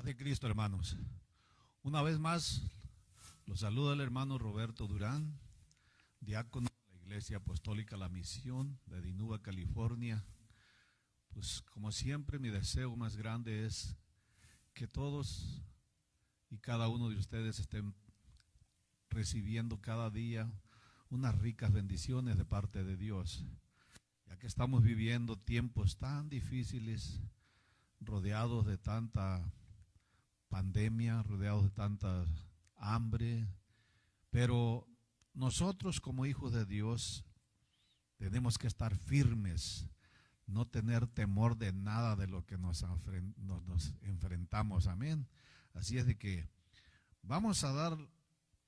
De Cristo, hermanos. Una vez más, los saluda el hermano Roberto Durán, diácono de la Iglesia Apostólica La Misión de Dinuba, California. Pues como siempre, mi deseo más grande es que todos y cada uno de ustedes estén recibiendo cada día unas ricas bendiciones de parte de Dios, ya que estamos viviendo tiempos tan difíciles, rodeados de tanta pandemia, rodeados de tanta hambre, pero nosotros como hijos de Dios tenemos que estar firmes, no tener temor de nada de lo que nos enfrentamos, amén. Así es de que vamos a dar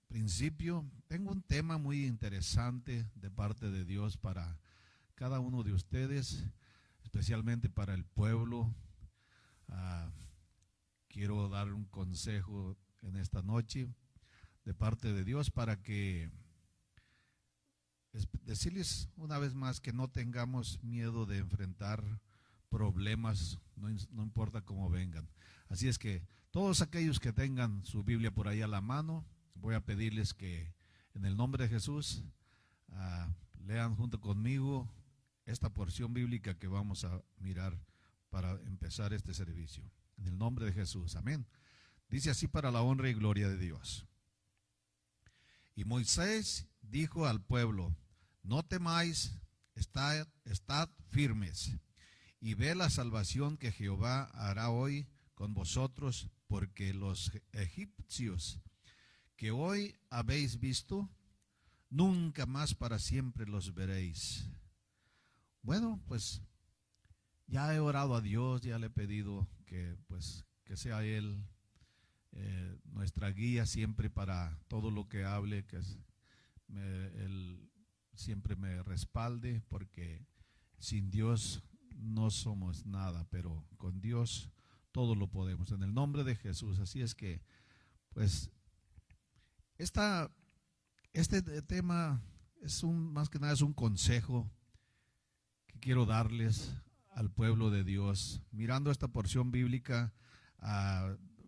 principio. Tengo un tema muy interesante de parte de Dios para cada uno de ustedes, especialmente para el pueblo. Quiero dar un consejo en esta noche de parte de Dios para que decirles una vez más que no tengamos miedo de enfrentar problemas, no importa cómo vengan. Así es que todos aquellos que tengan su Biblia por ahí a la mano, voy a pedirles que en el nombre de Jesús lean junto conmigo esta porción bíblica que vamos a mirar para empezar este servicio. En el nombre de Jesús, amén. Dice así para la honra y gloria de Dios. Y Moisés dijo al pueblo: no temáis, estad firmes, y ve la salvación que Jehová hará hoy con vosotros, porque los egipcios que hoy habéis visto, nunca más para siempre los veréis. Bueno, pues ya he orado a Dios, ya le he pedido que sea Él nuestra guía siempre para todo lo que hable, que Él siempre me respalde, porque sin Dios no somos nada, pero con Dios todo lo podemos, en el nombre de Jesús. Así es que, pues, este tema más que nada es un consejo que quiero darles al pueblo de Dios. Mirando esta porción bíblica,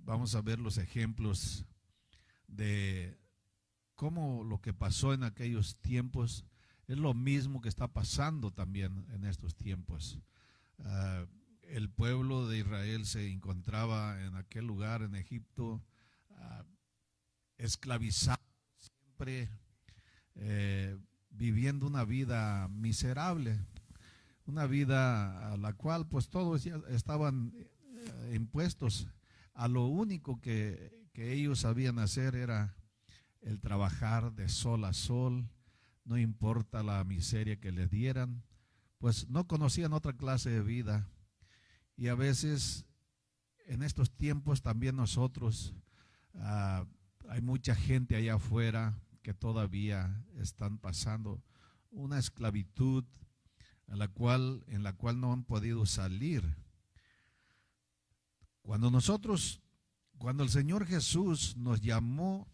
vamos a ver los ejemplos de cómo lo que pasó en aquellos tiempos es lo mismo que está pasando también en estos tiempos. El pueblo de Israel se encontraba en aquel lugar, en Egipto, esclavizado, siempre viviendo una vida miserable, una vida a la cual pues todos ya estaban impuestos. A lo único que ellos sabían hacer era el trabajar de sol a sol, no importa la miseria que les dieran, pues no conocían otra clase de vida. Y a veces en estos tiempos también nosotros, hay mucha gente allá afuera que todavía están pasando una esclavitud en la cual no han podido salir. Cuando el Señor Jesús nos llamó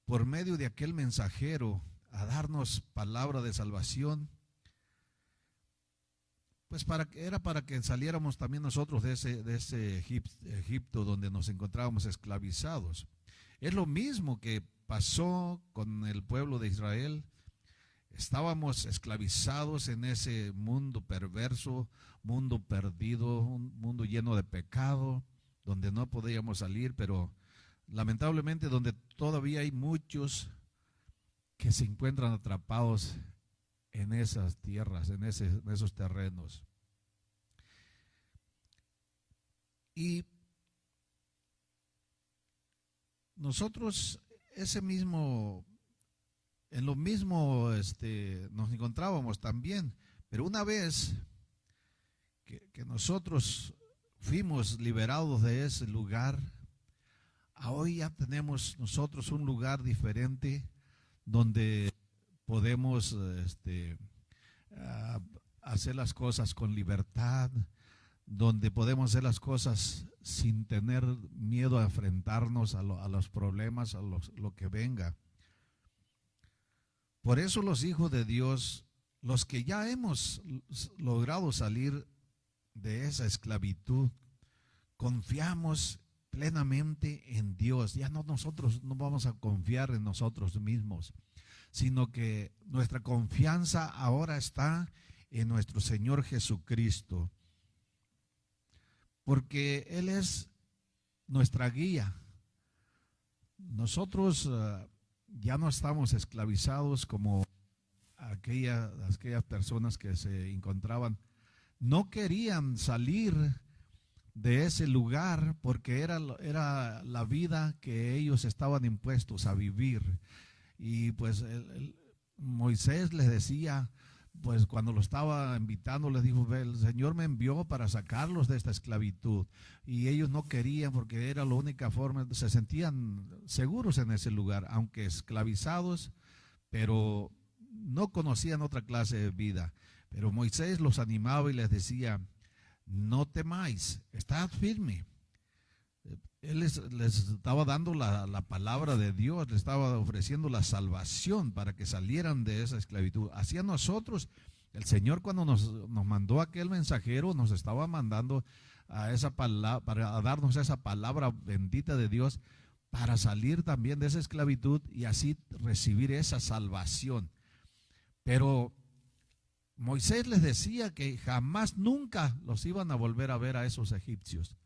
por medio de aquel mensajero a darnos palabra de salvación, pues era para que saliéramos también nosotros de ese Egipto donde nos encontrábamos esclavizados. Es lo mismo que pasó con el pueblo de Israel. Estábamos esclavizados en ese mundo perverso, mundo perdido, un mundo lleno de pecado, donde no podíamos salir, pero lamentablemente donde todavía hay muchos que se encuentran atrapados en esas tierras, en esos terrenos. Y nosotros en lo mismo nos encontrábamos también, pero una vez que nosotros fuimos liberados de ese lugar, hoy ya tenemos nosotros un lugar diferente donde podemos hacer las cosas con libertad, donde podemos hacer las cosas sin tener miedo a enfrentarnos a los problemas, a lo que venga. Por eso los hijos de Dios, los que ya hemos logrado salir de esa esclavitud, confiamos plenamente en Dios. Ya no, nosotros no vamos a confiar en nosotros mismos, sino que nuestra confianza ahora está en nuestro Señor Jesucristo, porque Él es nuestra guía. Nosotros ya no estamos esclavizados como aquellas personas que se encontraban. No querían salir de ese lugar porque era la vida que ellos estaban impuestos a vivir. Y pues Moisés les decía, pues cuando lo estaba invitando, les dijo: el Señor me envió para sacarlos de esta esclavitud. Y ellos no querían porque era la única forma, se sentían seguros en ese lugar, aunque esclavizados, pero no conocían otra clase de vida. Pero Moisés los animaba y les decía: no temáis, estad firme. Él les estaba dando la palabra de Dios, les estaba ofreciendo la salvación para que salieran de esa esclavitud. Así a nosotros, el Señor, cuando nos mandó aquel mensajero, nos estaba mandando a esa palabra, para darnos esa palabra bendita de Dios, para salir también de esa esclavitud y así recibir esa salvación. Pero Moisés les decía que jamás, nunca los iban a volver a ver a esos egipcios.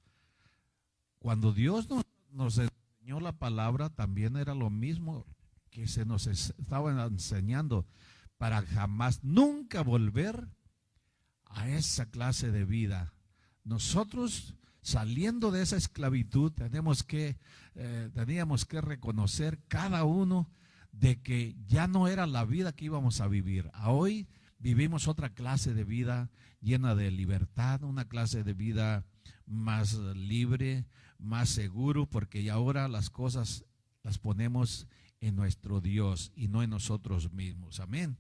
Cuando Dios nos enseñó la palabra, también era lo mismo que se nos estaba enseñando, para jamás, nunca volver a esa clase de vida. Nosotros, saliendo de esa esclavitud, teníamos que reconocer cada uno de que ya no era la vida que íbamos a vivir. Hoy vivimos otra clase de vida llena de libertad, una clase de vida más libre, más seguro, porque ya ahora las cosas las ponemos en nuestro Dios y no en nosotros mismos. Amén.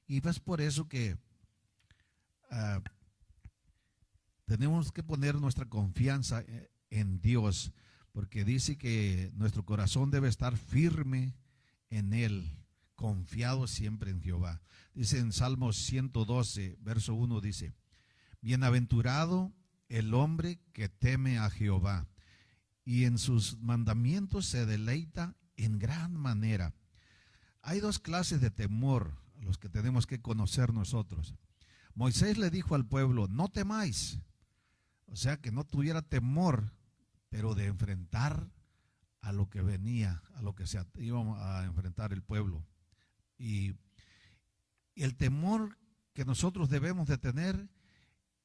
Y es por eso que tenemos que poner nuestra confianza en Dios, porque dice que nuestro corazón debe estar firme en Él, confiado siempre en Jehová. Dice en Salmos 112, verso 1, dice: bienaventurado el hombre que teme a Jehová, y en sus mandamientos se deleita en gran manera. Hay dos clases de temor a los que tenemos que conocer nosotros. Moisés le dijo al pueblo: no temáis, o sea, que no tuviera temor, pero de enfrentar a lo que venía, a lo que se iba a enfrentar el pueblo. Y el temor que nosotros debemos de tener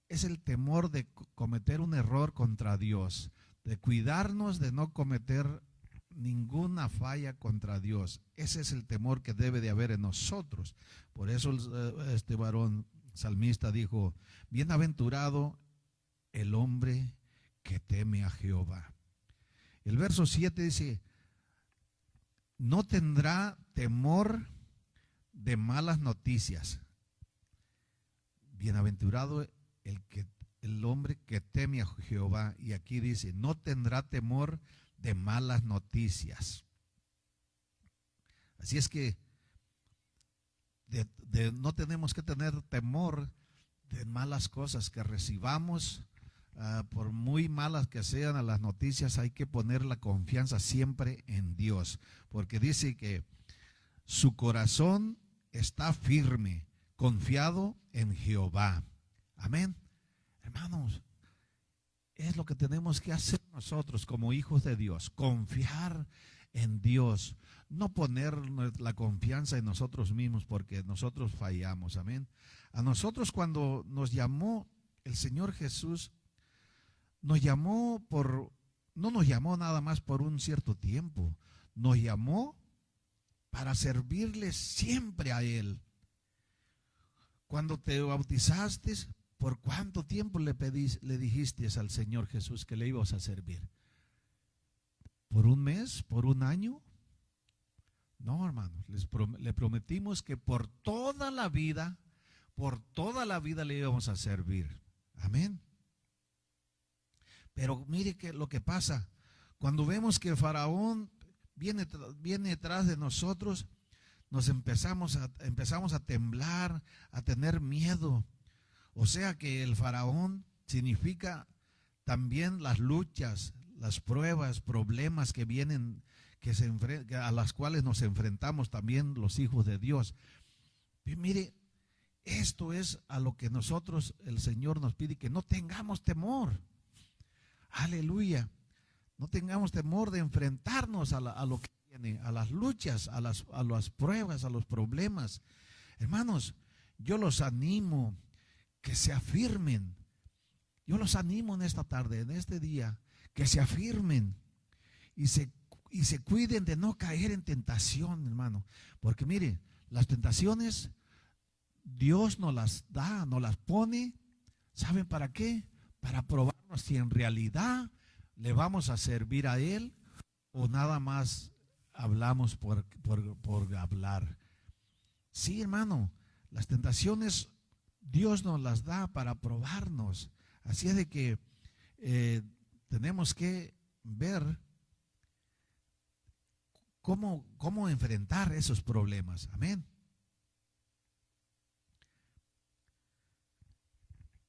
es el temor de cometer un error contra Dios, de cuidarnos de no cometer ninguna falla contra Dios. Ese es el temor que debe de haber en nosotros. Por eso este varón salmista dijo: bienaventurado el hombre que teme a Jehová. El verso 7 dice: no tendrá temor de malas noticias. Bienaventurado el hombre que teme a Jehová. Y aquí dice: no tendrá temor de malas noticias. Así es que no tenemos que tener temor de malas cosas que recibamos. Por muy malas que sean a las noticias, hay que poner la confianza siempre en Dios, porque dice que su corazón está firme, confiado en Jehová. Amén. Hermanos, es lo que tenemos que hacer nosotros como hijos de Dios: confiar en Dios, no poner la confianza en nosotros mismos, porque nosotros fallamos. Amén. A nosotros, cuando nos llamó el Señor Jesús, no nos llamó nada más por un cierto tiempo, nos llamó para servirle siempre a Él. Cuando te bautizaste, ¿por cuánto tiempo le dijiste al Señor Jesús que le ibas a servir? ¿Por un mes? ¿Por un año? No, hermanos, le prometimos que por toda la vida le íbamos a servir. Amén. Pero mire que lo que pasa, cuando vemos que Faraón viene detrás de nosotros, nos empezamos a temblar, a tener miedo. O sea que el Faraón significa también las luchas, las pruebas, problemas que vienen, a las cuales nos enfrentamos también los hijos de Dios. Y mire, esto es a lo que nosotros, el Señor nos pide, que no tengamos temor. Aleluya. No tengamos temor de enfrentarnos a lo que viene, a las luchas, a las pruebas, a los problemas. Hermanos, yo los animo que se afirmen. Yo los animo en esta tarde, en este día, que se afirmen y se cuiden de no caer en tentación, hermano. Porque mire, las tentaciones Dios nos las da, nos las pone. ¿Saben para qué? Para probarnos si en realidad le vamos a servir a Él o nada más hablamos por hablar. Sí, hermano, las tentaciones Dios nos las da para probarnos. Así es de que tenemos que ver cómo enfrentar esos problemas. Amén.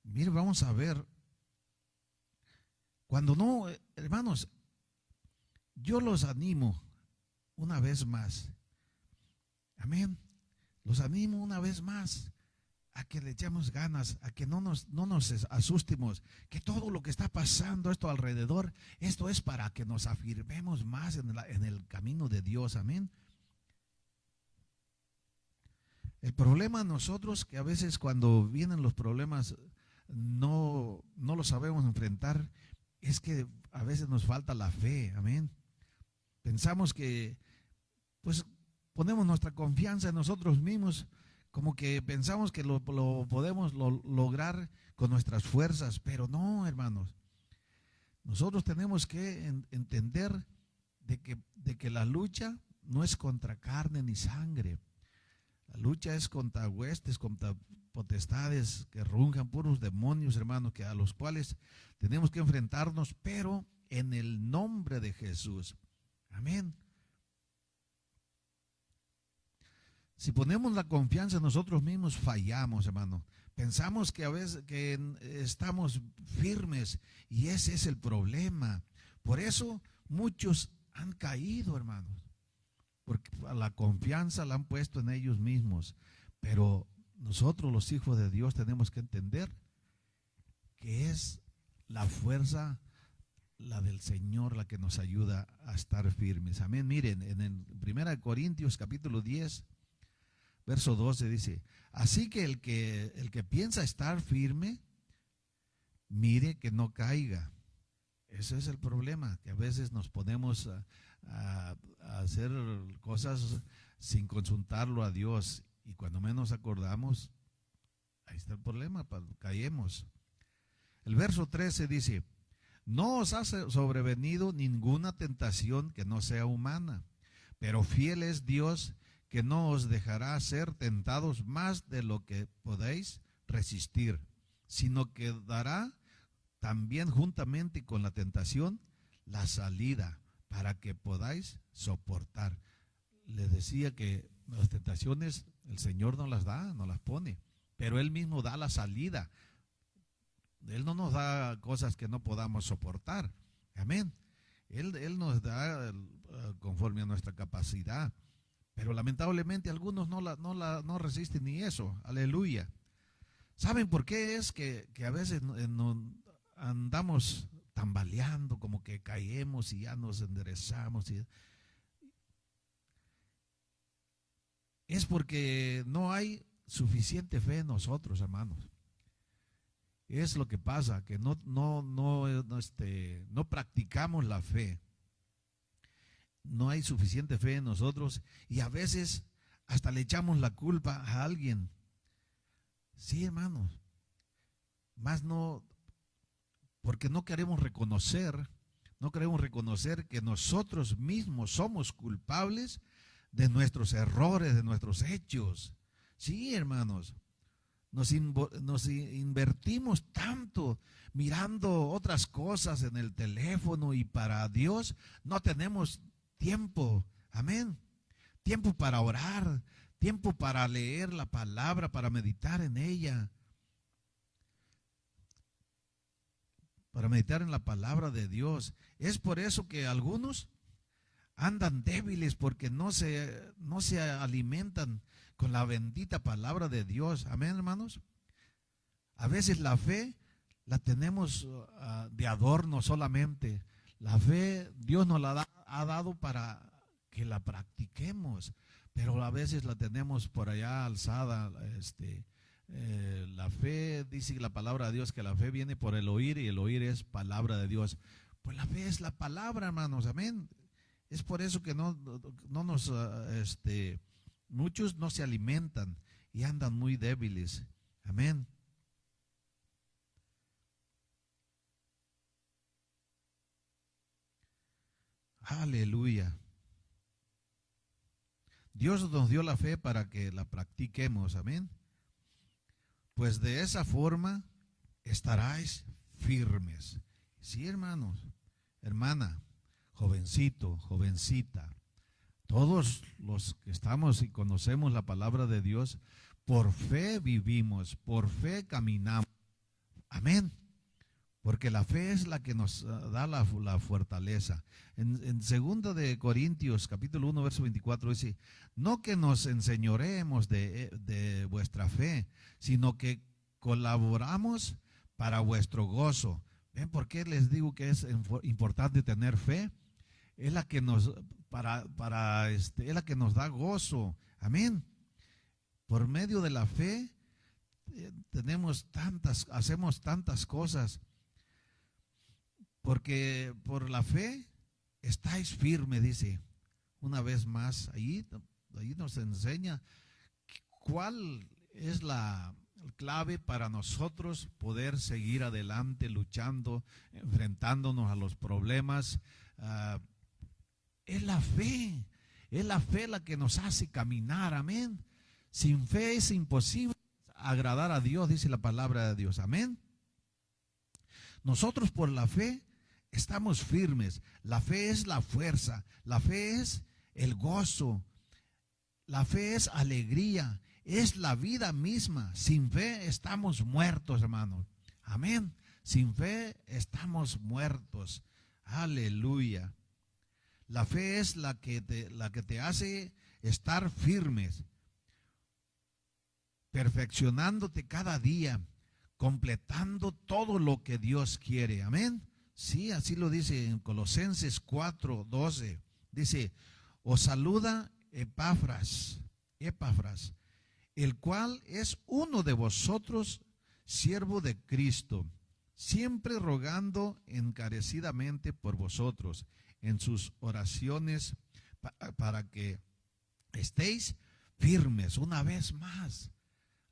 Mire, vamos a ver. Cuando no, hermanos, yo los animo una vez más. Amén. Los animo una vez más a que le echemos ganas, a que no nos asustemos, que todo lo que está pasando esto alrededor, esto es para que nos afirmemos más en el camino de Dios. Amén. El problema nosotros, que a veces cuando vienen los problemas no los sabemos enfrentar, es que a veces nos falta la fe. Amén. Pensamos que pues ponemos nuestra confianza en nosotros mismos, como que pensamos que lo podemos lograr con nuestras fuerzas, pero no, hermanos. Nosotros tenemos que entender de que la lucha no es contra carne ni sangre. La lucha es contra huestes, contra potestades que runjan, puros demonios, hermanos, que a los cuales tenemos que enfrentarnos, pero en el nombre de Jesús. Amén. Si ponemos la confianza en nosotros mismos, fallamos, hermano. Pensamos que a veces que estamos firmes y ese es el problema. Por eso muchos han caído, hermanos, porque la confianza la han puesto en ellos mismos. Pero nosotros, los hijos de Dios, tenemos que entender que es la fuerza, la del Señor, la que nos ayuda a estar firmes. Amén. Miren, en el 1 Corintios capítulo 10, verso 12 dice: así que el que piensa estar firme, mire que no caiga. Ese es el problema, que a veces nos ponemos a hacer cosas sin consultarlo a Dios, y cuando menos acordamos, ahí está el problema, caemos. El verso 13 dice: no os ha sobrevenido ninguna tentación que no sea humana, pero fiel es Dios, que no os dejará ser tentados más de lo que podéis resistir, sino que dará también juntamente con la tentación la salida para que podáis soportar. Les decía que las tentaciones el Señor nos las da, nos las pone, pero Él mismo da la salida. Él no nos da cosas que no podamos soportar. Amén. Él nos da conforme a nuestra capacidad. Pero lamentablemente algunos no resisten ni eso. Aleluya. ¿Saben por qué es que a veces andamos tambaleando, como que caemos y ya nos enderezamos? Es porque no hay suficiente fe en nosotros, hermanos. Es lo que pasa, que no practicamos la fe. No hay suficiente fe en nosotros y a veces hasta le echamos la culpa a alguien. Sí, hermanos. Más no, porque no queremos reconocer que nosotros mismos somos culpables de nuestros errores, de nuestros hechos. Sí, hermanos. Nos invertimos tanto mirando otras cosas en el teléfono, y para Dios no tenemos tiempo. Amén. Tiempo para orar, tiempo para leer la palabra, para meditar en ella. para meditar en la palabra de Dios. Es por eso que algunos andan débiles, porque no se alimentan con la bendita palabra de Dios. Amén, hermanos. A veces la fe la tenemos de adorno solamente. La fe Dios nos la ha dado para que la practiquemos, pero a veces la tenemos por allá alzada. La fe, dice la palabra de Dios, que la fe viene por el oír y el oír es palabra de Dios. Pues la fe es la palabra, hermanos, amén. Es por eso que muchos no se alimentan y andan muy débiles, amén. Aleluya. Dios nos dio la fe para que la practiquemos, amén. Pues de esa forma estaráis firmes. Sí, hermanos, hermana, jovencito, jovencita, todos los que estamos y conocemos la palabra de Dios, por fe vivimos, por fe caminamos. Amén. Porque la fe es la que nos da la fortaleza. En 2 de Corintios, capítulo 1, verso 24, dice: no que nos enseñoremos de vuestra fe, sino que colaboramos para vuestro gozo. ¿Ven por qué les digo que es importante tener fe? Es la que nos, es la que nos da gozo. Amén. Por medio de la fe hacemos tantas cosas. Porque por la fe estáis firmes, dice. Una vez más, ahí nos enseña cuál es la clave para nosotros poder seguir adelante, luchando, enfrentándonos a los problemas. Es la fe la que nos hace caminar, amén. Sin fe es imposible agradar a Dios, dice la palabra de Dios, amén. Nosotros por la fe estamos firmes. La fe es la fuerza, la fe es el gozo, la fe es alegría, es la vida misma. Sin fe estamos muertos, hermanos. Amén. Sin fe estamos muertos. Aleluya. La fe es la que te hace estar firmes, perfeccionándote cada día, completando todo lo que Dios quiere. Amén. Sí, así lo dice en Colosenses 4:12. Dice: os saluda Epafras, el cual es uno de vosotros, siervo de Cristo, siempre rogando encarecidamente por vosotros en sus oraciones, para que estéis firmes. Una vez más,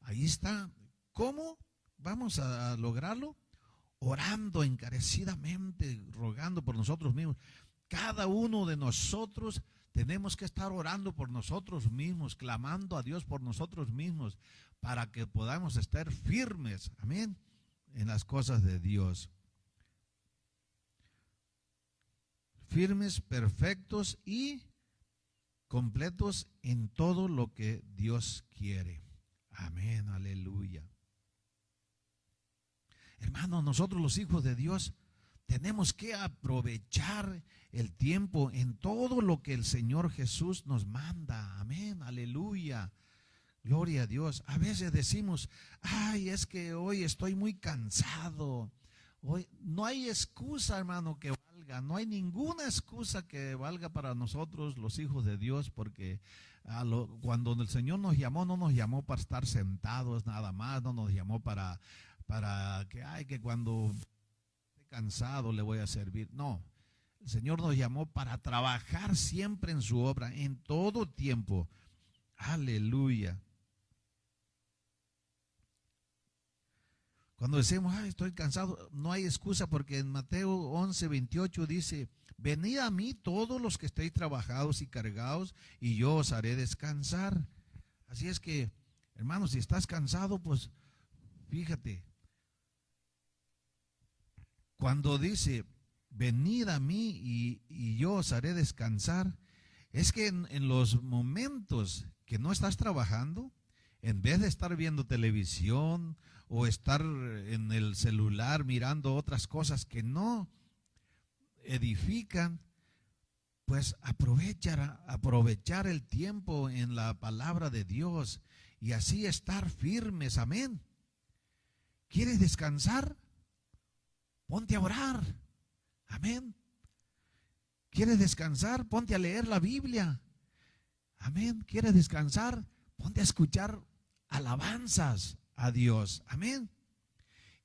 ahí está. ¿Cómo vamos a lograrlo? Orando encarecidamente, rogando por nosotros mismos. Cada uno de nosotros tenemos que estar orando por nosotros mismos, clamando a Dios por nosotros mismos, para que podamos estar firmes, amén, en las cosas de Dios. Firmes, perfectos y completos en todo lo que Dios quiere. Amén, aleluya. Hermanos, nosotros los hijos de Dios tenemos que aprovechar el tiempo en todo lo que el Señor Jesús nos manda. Amén, aleluya. Gloria a Dios. A veces decimos: ay, es que hoy estoy muy cansado. Hoy no hay excusa, hermano, que valga. No hay ninguna excusa que valga para nosotros, los hijos de Dios, porque cuando el Señor nos llamó, no nos llamó para estar sentados nada más, no nos llamó para que cuando esté cansado le voy a servir. No, el Señor nos llamó para trabajar siempre en su obra, en todo tiempo. Aleluya. Cuando decimos: ay, estoy cansado, no hay excusa, porque en Mateo 11:28 dice: venid a mí todos los que estéis trabajados y cargados, y yo os haré descansar. Así es que, hermanos, si estás cansado, pues fíjate, cuando dice venid a mí y yo os haré descansar, es que en los momentos que no estás trabajando, En vez de estar viendo televisión o estar en el celular mirando otras cosas que no edifican, pues aprovechar el tiempo en la palabra de Dios y así estar firmes. Amén. ¿Quieres descansar? Ponte a orar. Amén. ¿Quieres descansar? Ponte a leer la Biblia. Amén. ¿Quieres descansar? Ponte a escuchar alabanzas a Dios. Amén.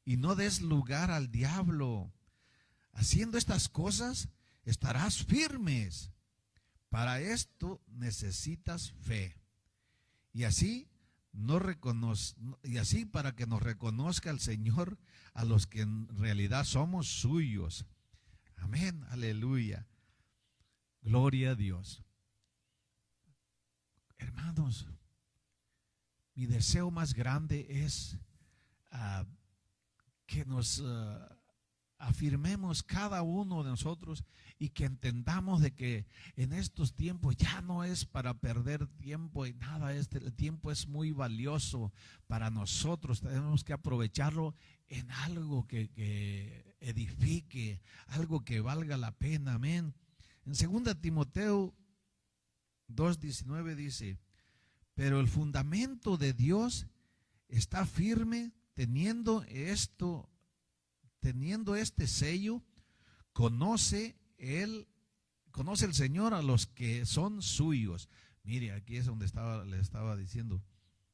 Y no des lugar al diablo. Haciendo estas cosas estarás firmes. Para esto necesitas fe. Y así para que nos reconozca el Señor a los que en realidad somos suyos. Amén, aleluya. Gloria a Dios. Hermanos, mi deseo más grande es que nos afirmemos cada uno de nosotros y que entendamos de que en estos tiempos ya no es para perder tiempo y nada, el tiempo es muy valioso para nosotros. Tenemos que aprovecharlo en algo que edifique, algo que valga la pena. Amén. En 2 Timoteo 2:19 dice: pero el fundamento de Dios está firme, teniendo este sello, conoce el Señor a los que son suyos. Mire, aquí es donde le estaba diciendo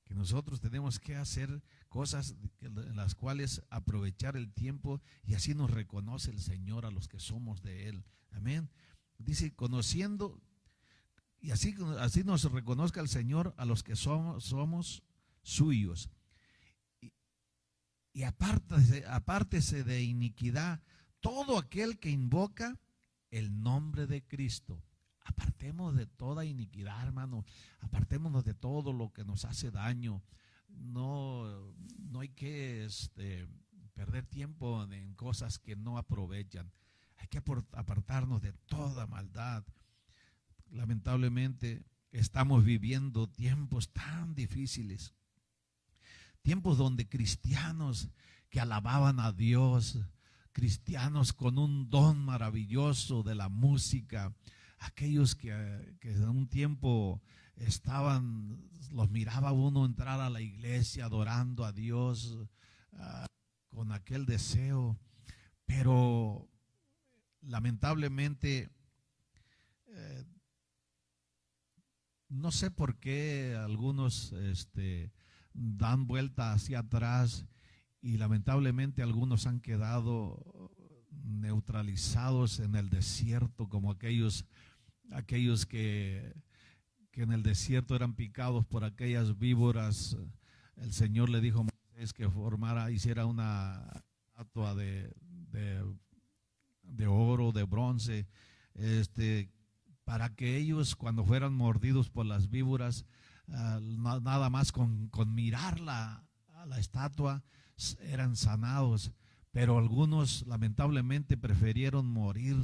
que nosotros tenemos que hacer cosas en las cuales aprovechar el tiempo y así nos reconoce el Señor a los que somos de Él. Amén. Dice, conociendo, y así nos reconozca el Señor a los que somos suyos. Y apártese de iniquidad todo aquel que invoca el nombre de Cristo. Apartemos de toda iniquidad, hermano. Apartémonos de todo lo que nos hace daño. No hay que perder tiempo en cosas que no aprovechan. Hay que apartarnos de toda maldad. Lamentablemente estamos viviendo tiempos tan difíciles. Tiempos donde cristianos que alababan a Dios, cristianos con un don maravilloso de la música, aquellos que en un tiempo los miraba uno entrar a la iglesia adorando a Dios con aquel deseo, pero lamentablemente no sé por qué algunos dan vuelta hacia atrás y lamentablemente algunos han quedado neutralizados en el desierto, como aquellos que en el desierto eran picados por aquellas víboras. El Señor le dijo a Moisés que hiciera una estatua de oro, de bronce, para que ellos, cuando fueran mordidos por las víboras, nada más con mirarla a la estatua eran sanados. Pero algunos lamentablemente prefirieron morir,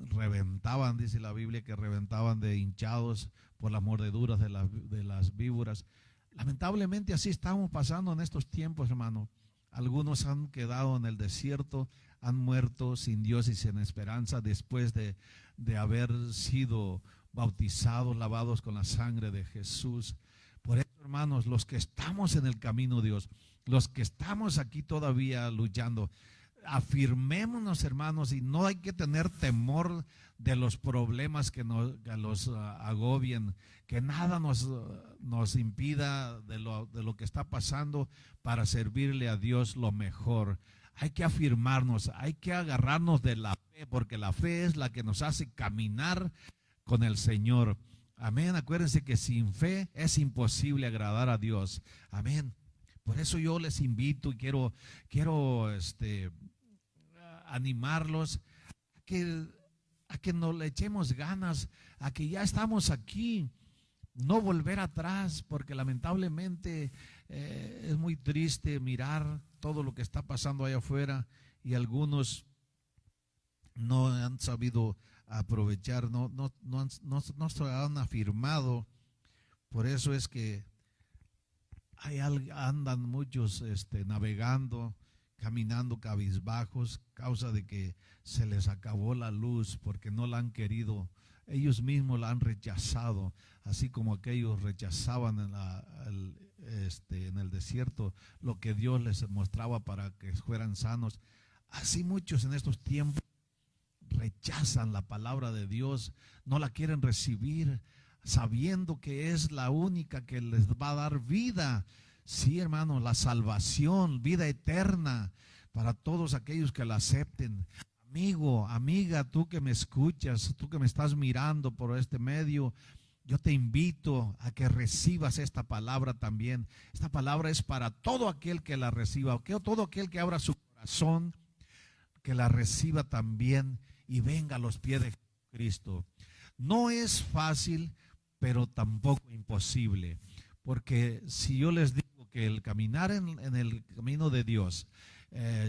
reventaban, dice la Biblia, que reventaban de hinchados por las mordeduras de las víboras. Lamentablemente así estamos pasando en estos tiempos, hermano. Algunos han quedado en el desierto, han muerto sin Dios y sin esperanza después de haber sido bautizados, lavados con la sangre de Jesús. Por eso, hermanos, los que estamos en el camino de Dios, los que estamos aquí todavía luchando, afirmémonos, hermanos, y no hay que tener temor de los problemas que los agobien, que nada nos impida de lo que está pasando para servirle a Dios lo mejor. Hay que afirmarnos, hay que agarrarnos de la fe, porque la fe es la que nos hace caminar con el Señor. Amén. Acuérdense que sin fe es imposible agradar a Dios. Amén. Por eso yo les invito y quiero animarlos a que nos le echemos ganas, a que ya estamos aquí, no volver atrás, porque lamentablemente es muy triste mirar todo lo que está pasando allá afuera y algunos no han sabido aprovechar, no se han afirmado Por eso es que andan muchos navegando, caminando cabizbajos, causa de que se les acabó la luz porque no la han querido, ellos mismos la han rechazado, así como aquellos rechazaban en el desierto lo que Dios les mostraba para que fueran sanos. Así muchos en estos tiempos rechazan la palabra de Dios, no la quieren recibir, sabiendo que es la única que les va a dar vida. Sí, hermano, la salvación, vida eterna para todos aquellos que la acepten. Amigo, amiga, tú que me escuchas, tú que me estás mirando por este medio, yo te invito a que recibas esta palabra también. Esta palabra es para todo aquel que la reciba, todo aquel que abra su corazón, que la reciba también y venga a los pies de Cristo. No es fácil, pero tampoco imposible, porque si yo les digo que el caminar en el camino de Dios,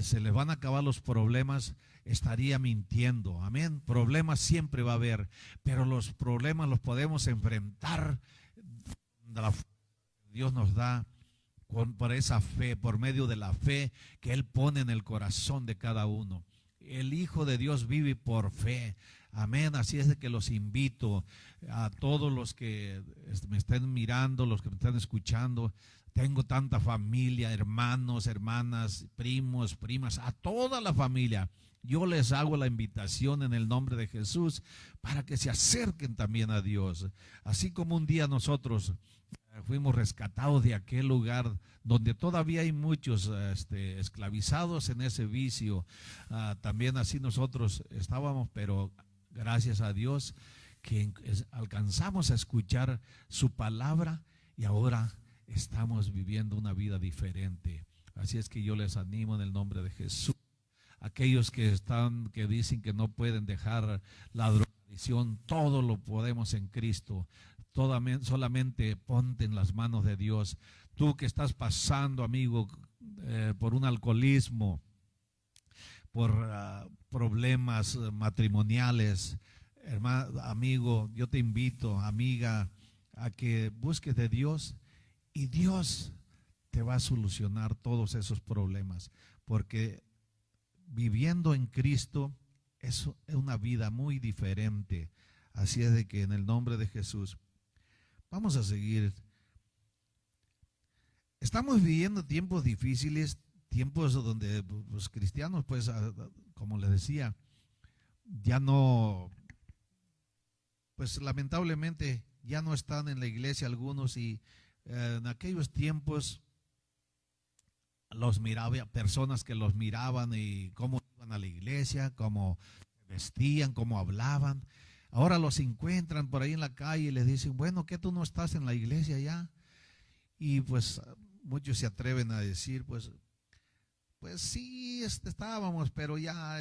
se les van a acabar los problemas, estaría mintiendo. Amén. Problemas siempre va a haber, pero los problemas los podemos enfrentar. Dios nos da por esa fe, por medio de la fe que Él pone en el corazón de cada uno. El Hijo de Dios vive por fe. Amén. Así es de que los invito a todos los que me estén mirando, los que me están escuchando. Tengo tanta familia, hermanos, hermanas, primos, primas, a toda la familia. Yo les hago la invitación en el nombre de Jesús para que se acerquen también a Dios. Así como un día nosotros fuimos rescatados de aquel lugar donde todavía hay muchos esclavizados en ese vicio. También así nosotros estábamos, pero gracias a Dios que alcanzamos a escuchar su palabra y ahora estamos viviendo una vida diferente. Así es que yo les animo en el nombre de Jesús. Aquellos que dicen que no pueden dejar la drogadicción, todo lo podemos en Cristo. Solamente ponte en las manos de Dios. Tú que estás pasando, amigo, por un alcoholismo, por problemas matrimoniales, hermano, amigo, yo te invito, amiga, a que busques de Dios y Dios te va a solucionar todos esos problemas, porque viviendo en Cristo es una vida muy diferente. Así es de que en el nombre de Jesús vamos a seguir. Estamos viviendo tiempos difíciles, tiempos donde los cristianos, pues, como les decía, ya no, pues lamentablemente ya no están en la iglesia algunos, y en aquellos tiempos los miraba, personas que los miraban y cómo iban a la iglesia, cómo vestían, cómo hablaban. Ahora los encuentran por ahí en la calle y les dicen, bueno, ¿qué tú no estás en la iglesia ya? Y pues muchos se atreven a decir, pues sí, estábamos, pero ya,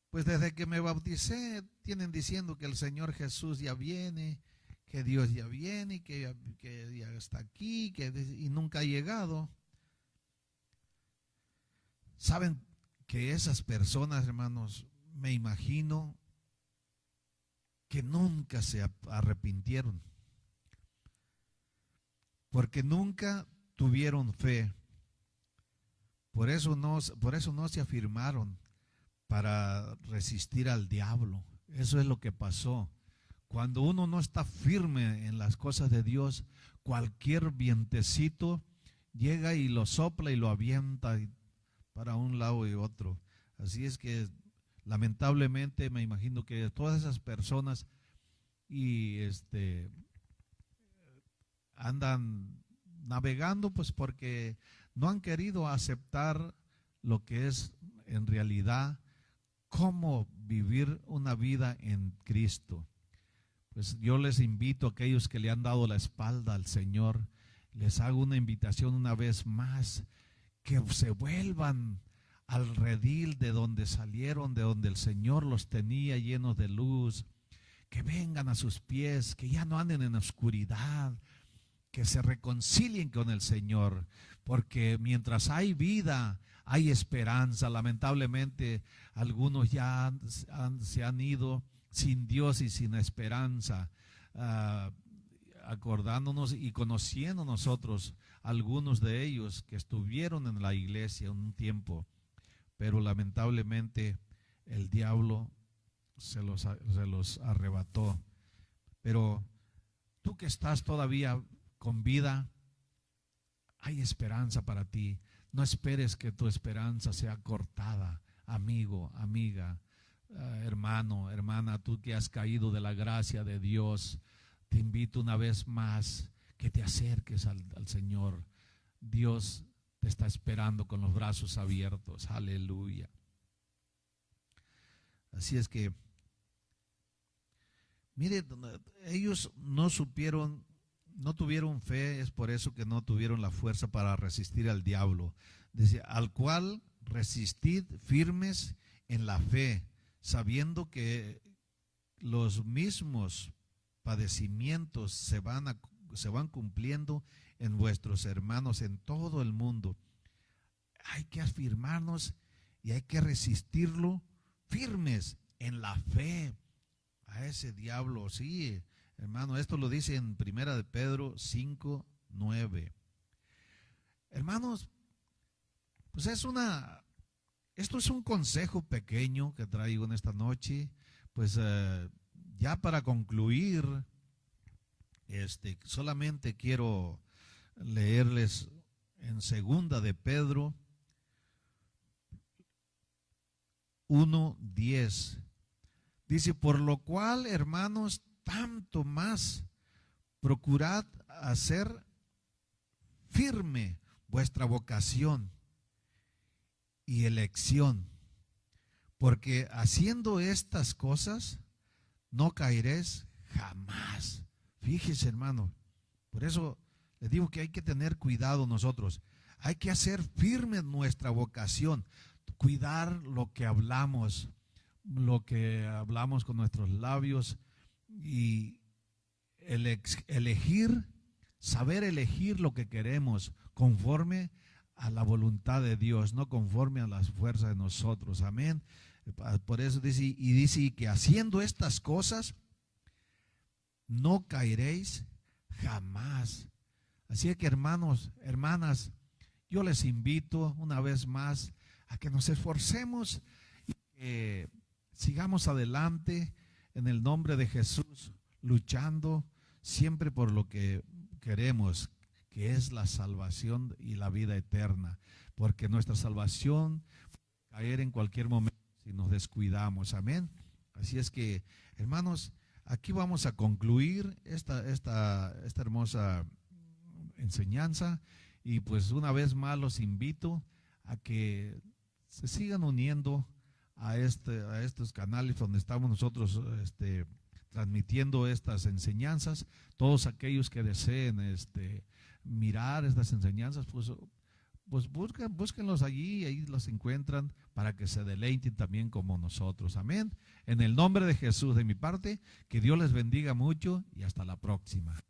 pues desde que me bauticé, tienen diciendo que el Señor Jesús ya viene, que Dios ya viene, que ya está aquí, y nunca ha llegado. Saben que esas personas, hermanos, me imagino que nunca se arrepintieron, porque nunca tuvieron fe. Por eso no se afirmaron para resistir al diablo. Eso es lo que pasó. Cuando uno no está firme en las cosas de Dios, cualquier vientecito llega y lo sopla y lo avienta para un lado y otro. Así es que lamentablemente me imagino que todas esas personas y andan navegando, pues porque no han querido aceptar lo que es en realidad cómo vivir una vida en Cristo. Pues yo les invito a aquellos que le han dado la espalda al Señor, les hago una invitación una vez más, que se vuelvan al redil de donde salieron, de donde el Señor los tenía llenos de luz, que vengan a sus pies, que ya no anden en oscuridad, que se reconcilien con el Señor, porque mientras hay vida, hay esperanza. Lamentablemente, algunos ya se han ido sin Dios y sin esperanza. acordándonos y conociendo nosotros algunos de ellos que estuvieron en la iglesia un tiempo, pero lamentablemente el diablo se los arrebató. Pero tú que estás todavía con vida, hay esperanza para ti. No esperes que tu esperanza sea cortada, amigo, amiga, hermano, hermana, tú que has caído de la gracia de Dios. Te invito una vez más que te acerques al Señor. Dios te está esperando con los brazos abiertos. Aleluya. Así es que, mire, ellos no tuvieron fe, es por eso que no tuvieron la fuerza para resistir al diablo. Dice, al cual resistid firmes en la fe, sabiendo que los mismos padecimientos se van cumpliendo en vuestros hermanos en todo el mundo. Hay que afirmarnos y hay que resistirlo firmes en la fe a ese diablo. Sí, hermano, esto lo dice en 1 de Pedro 5:9. Hermanos, pues esto es un consejo pequeño que traigo en esta noche. Pues ya para concluir, solamente quiero leerles en 2 de Pedro 1:10. Dice, por lo cual, hermanos, tanto más procurad hacer firme vuestra vocación y elección, porque haciendo estas cosas no caeréis jamás. Fíjese, hermano, por eso le digo que hay que tener cuidado nosotros. Hay que hacer firme nuestra vocación, cuidar lo que hablamos con nuestros labios y saber elegir lo que queremos conforme a la voluntad de Dios, no conforme a las fuerzas de nosotros. Amén. Por eso dice que haciendo estas cosas no caeréis jamás. Así que, hermanos, hermanas, yo les invito una vez más a que nos esforcemos y que sigamos adelante en el nombre de Jesús, luchando siempre por lo que queremos, que es la salvación y la vida eterna, porque nuestra salvación puede caer en cualquier momento si nos descuidamos. Amén. Así es que, hermanos, aquí vamos a concluir esta hermosa enseñanza, y pues una vez más los invito a que se sigan uniendo a estos canales donde estamos nosotros transmitiendo estas enseñanzas. Todos aquellos que deseen mirar estas enseñanzas, pues búsquenlos allí, ahí los encuentran para que se deleiten también como nosotros. Amén. En el nombre de Jesús, de mi parte, que Dios les bendiga mucho y hasta la próxima.